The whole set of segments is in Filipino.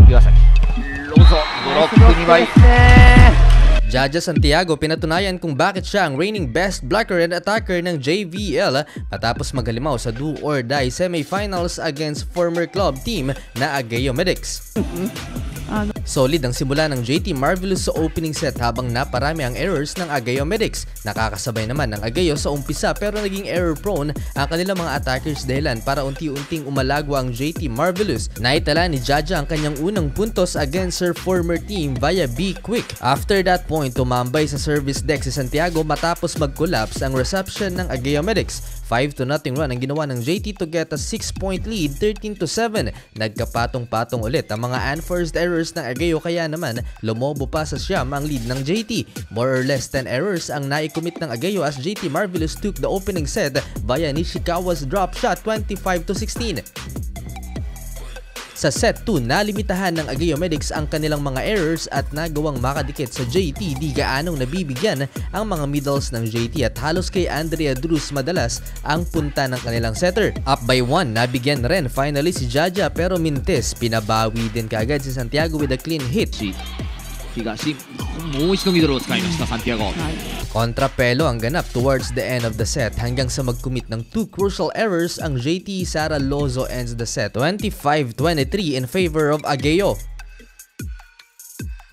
岩崎ロゾドロップ2枚。Jaja Santiago pinatunayan kung bakit siya ang reigning best blocker and attacker ng JVL matapos maghalimaw sa do-or-die semifinals against former club team na Ageo Medics. Solid ang simula ng JT Marvelous sa opening set habang naparami ang errors ng Ageo Medics. Nakakasabay naman ng Ageo sa umpisa pero naging error prone ang kanilang mga attackers dahilan para unti-unting umalagwa ang JT Marvelous. Naitala ni Jaja ang kanyang unang puntos against her former team via B-Quick. After that point, tumambay sa service deck si Santiago matapos mag-collapse ang reception ng Ageo Medics. 5-0 run ang ginawa ng JT to get a 6-point lead, 13-7. Nagkapatong-patong ulit ang mga unforced errors ng Ageo kaya naman lumobo pa sa siyam ang lead ng JT. More or less 10 errors ang nai-commit ng Ageo as JT Marvelous took the opening set via Nishikawa's drop shot 25-16. Sa set 2, nalimitahan ng Ageo Medics ang kanilang mga errors at nagawang makadikit sa JT. Di gaanong nabibigyan ang mga middles ng JT at halos kay Andrea Drews madalas ang punta ng kanilang setter. Up by 1, nabigyan rin finally si Jaja pero mintis. Pinabawi din kaagad si Santiago with a clean hit. Kontrapelo ang ganap towards the end of the set hanggang sa mag-commit ng 2 crucial errors ang JT. Sara Lozo ends the set 25-23 in favor of Ageo.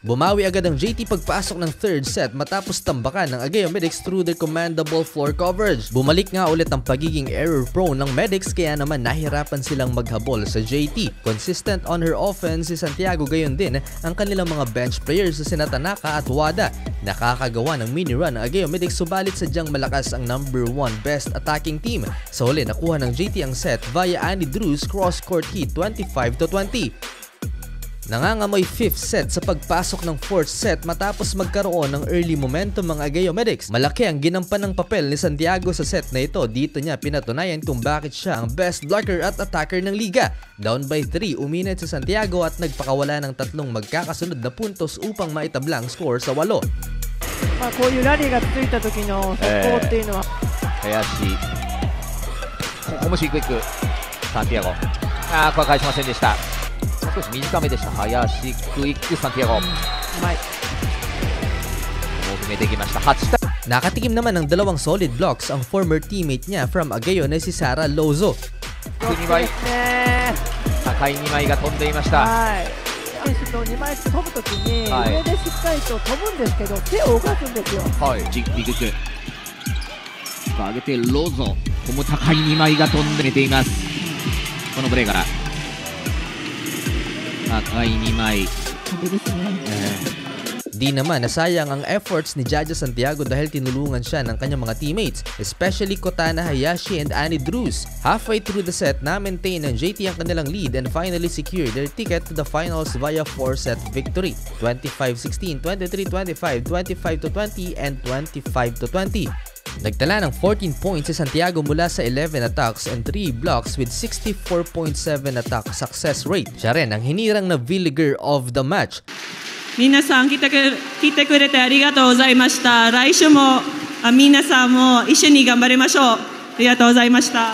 Bumawi agad ang JT pagpasok ng third set matapos tambakan ng Ageo Medics through their commendable floor coverage. Bumalik nga ulit ang pagiging error-prone ng Medics kaya naman nahirapan silang maghabol sa JT. Consistent on her offense si Santiago, gayon din ang kanilang mga bench players sa sina Tanaka at Wada. Nakakagawa ng mini-run ang Ageo Medics subalit sadyang malakas ang number 1 best attacking team. Sa huli, nakuha ng JT ang set via Annie Drews cross-court hit 25-20. Nangangamoy 5th set sa pagpasok ng 4th set matapos magkaroon ng early momentum ang Ageo Medics. Malaki ang ginampan ng papel ni Santiago sa set na ito. Dito niya pinatunayan kung bakit siya ang best blocker at attacker ng liga. Down by 3, uminit si Santiago at nagpakawala ng 3 magkakasunod na puntos upang maitablang score sa 8. こういうラリーがついた時の速攻っていうのは林ここもシークイックサンティアゴ、ここは返しませんでした。少し短めでした。林クイックサンティアゴ、うまい。もう決めてきました。8対 Nakatikim naman ng dalawang solid blocks ang former teammate niya from Ageo na si Sara Lozo. 2枚高い2枚が飛んでいました。選手と2枚飛ぶときに上でしっかりと飛ぶんですけど手を動かすんですよ。はい、ビッグク上げてロゾ、ここも高い2枚が飛んでています。このプレーから高い2枚。Di naman nasayang ang efforts ni Jaja Santiago dahil tinulungan siya ng kanyang mga teammates, especially Kotana Hayashi and Annie Drews. Halfway through the set, na-maintain ng JT ang kanilang lead and finally secured their ticket to the finals via 4-set victory. 25-16, 23-25, 25-20, and 25-20. Nagtala ng 14 points si Santiago mula sa 11 attacks and 3 blocks with 64.7 attack success rate. Siya rin ang hinirang na Villiger of the match. 皆さん来てくれてありがとうございました。来週も皆さんも一緒に頑張りましょう。ありがとうございました。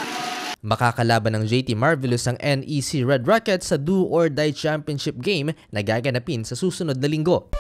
Makakalaban ng JT Marvelous ang NEC Red Rockets sa Do or Die Championship game na gaganapin sa susunod na linggo.